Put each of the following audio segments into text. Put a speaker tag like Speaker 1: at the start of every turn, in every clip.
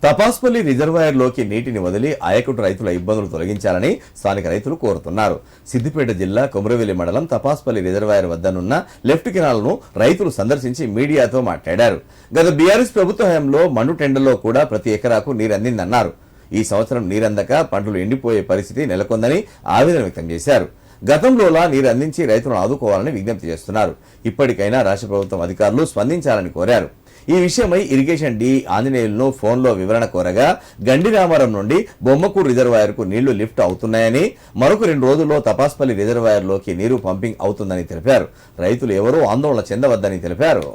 Speaker 1: తపాస్పల్లి రిజర్వాయర్లోకి నీటిని వదిలి ఆయకట్టు రైతుల ఇబ్బందులు తొలగించాలని స్థానిక రైతులు కోరుతున్నారు. సిద్దిపేట జిల్లా కొమరవెల్లి మండలం తపాస్పల్లి రిజర్వాయర్ వద్దనున్న లెఫ్ట్ కెనాల్ను రైతులు సందర్శించి మీడియాతో మాట్లాడారు. గత బీఆర్ఎస్ ప్రభుత్వ హయాంలో మండు టెండర్లో కూడా ప్రతి ఎకరాకు నీరందిందన్నారు. ఈ సంవత్సరం నీరందక పంటలు ఎండిపోయే పరిస్థితి నెలకొందని ఆవేదన వ్యక్తం చేశారు. గతంలోలా నీరు అందించి రైతులను ఆదుకోవాలని విజ్ఞప్తి చేస్తున్నారు. ఇప్పటికైనా రాష్ట్ర ప్రభుత్వం అధికారులు స్పందించాలని కోరారు. ఈ విషయమై ఇరిగేషన్ డి ఆంజనేయులను ఫోన్లో వివరణ కోరగా గండి రామారం నుండి బొమ్మకూరు రిజర్వాయర్కు నీళ్లు లిఫ్ట్ అవుతున్నాయని, మరొక 2 రోజుల్లో తపాస్పల్లి రిజర్వాయర్లోకి నీరు పంపింగ్ అవుతుందని తెలిపారు. రైతులు ఎవరూ ఆందోళన చెందవద్దని తెలిపారు.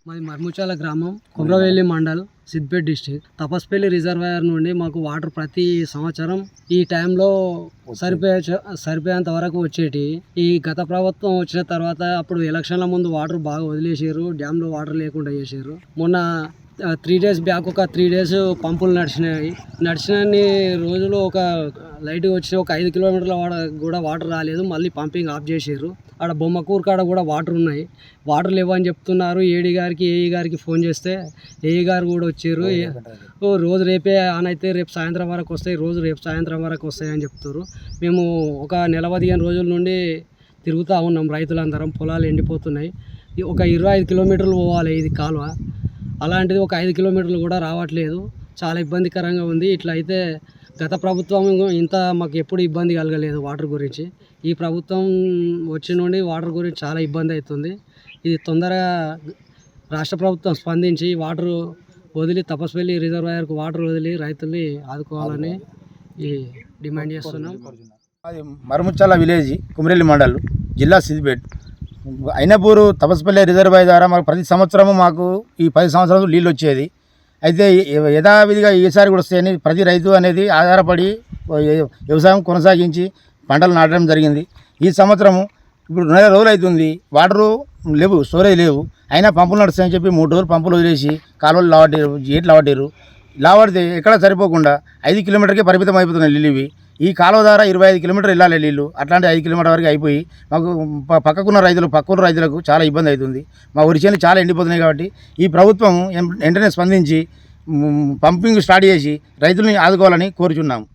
Speaker 2: మాది మర్ముచాల గ్రామం, కొమరవెల్లి మండల్, సిద్దిపేట డిస్టిక్. తపస్పల్లి రిజర్వాయర్ నుండి మాకు వాటర్ ప్రతి సంవత్సరం ఈ టైంలో సరిపోయేంత వరకు వచ్చేటి. ఈ గత ప్రభుత్వం వచ్చిన తర్వాత అప్పుడు ఎలక్షన్ల ముందు వాటర్ బాగా వదిలేసారు, డ్యామ్లో వాటర్ లేకుండా చేసారు. మొన్న 3 days బ్యాక్ ఒక 3 days పంపులు నడిచినన్ని రోజులు ఒక లైట్ వచ్చి ఒక 5 కిలోమీటర్ల కూడా వాటర్ రాలేదు. మళ్ళీ పంపింగ్ ఆఫ్ చేసారు. ఆడ బొమ్మకూరు కాడ కూడా వాటర్ ఉన్నాయి. వాటర్ లేవని చెప్తున్నారు. ఏఈ గారికి ఫోన్ చేస్తే ఏఈ గారు కూడా వచ్చారు. రోజు రేపే ఆన్ అయితే రేపు సాయంత్రం వరకు వస్తాయి, రేపు సాయంత్రం వరకు వస్తాయని చెప్తారు. మేము ఒక 15 రోజుల నుండి తిరుగుతూ ఉన్నాం. రైతులందరం పొలాలు ఎండిపోతున్నాయి. ఒక 25 కిలోమీటర్లు పోవాలి ఇది కాలువ. అలాంటిది ఒక 5 కిలోమీటర్లు కూడా రావట్లేదు. చాలా ఇబ్బందికరంగా ఉంది. ఇట్లా అయితే గత ప్రభుత్వం ఇంత మాకు ఎప్పుడు ఇబ్బంది కలగలేదు వాటర్ గురించి. ఈ ప్రభుత్వం వచ్చి నుండి వాటర్ గురించి చాలా ఇబ్బంది అవుతుంది. ఇది తొందరగా రాష్ట్ర ప్రభుత్వం స్పందించి వాటర్ వదిలి తపస్పల్లి రిజర్వాయర్కు వాటర్ వదిలి రైతుల్ని ఆదుకోవాలని డిమాండ్ చేస్తున్నాం.
Speaker 3: అది మరముచ్చాల విలేజ్, కుమరెల్లి మండల్, జిల్లా సిద్దిపేట. అయినపూరు తపస్పల్లి రిజర్వాయర్ ద్వారా మాకు ప్రతి సంవత్సరము మాకు ఈ 10 సంవత్సరాలు నీళ్ళు వచ్చేది. అయితే యథావిధిగా ఈసారి కూడా వస్తాయని ప్రతి రైతు అనేది ఆధారపడి వ్యవసాయం కొనసాగించి పంటలు నాటడం జరిగింది. ఈ సంవత్సరము ఇప్పుడు 2 రోజులు అవుతుంది, వాటరు లేవు, స్టోరేజ్ లేవు. అయినా పంపులు నడుస్తాయని చెప్పి 3 రోజులు పంపులు వదిలేసి కాలువలు లావడితే ఎక్కడ సరిపోకుండా 5 కిలోమీటర్కే పరిమితం అయిపోతున్నాయి నీళ్ళు. ఇవి ఈ కాలువ ద్వారా 25 కిలోమీటర్లు వెళ్ళాలి నీళ్ళు. అట్లాంటి 5 కిలోమీటర్ వరకు అయిపోయి మాకు పక్కకున్న రైతులకు చాలా ఇబ్బంది అవుతుంది. మా వరిచేలు చాలా ఎండిపోతున్నాయి. కాబట్టి ఈ ప్రభుత్వం వెంటనే స్పందించి పంపింగ్ స్టార్ట్ చేసి రైతుల్ని ఆదుకోవాలని కోరుచున్నాము.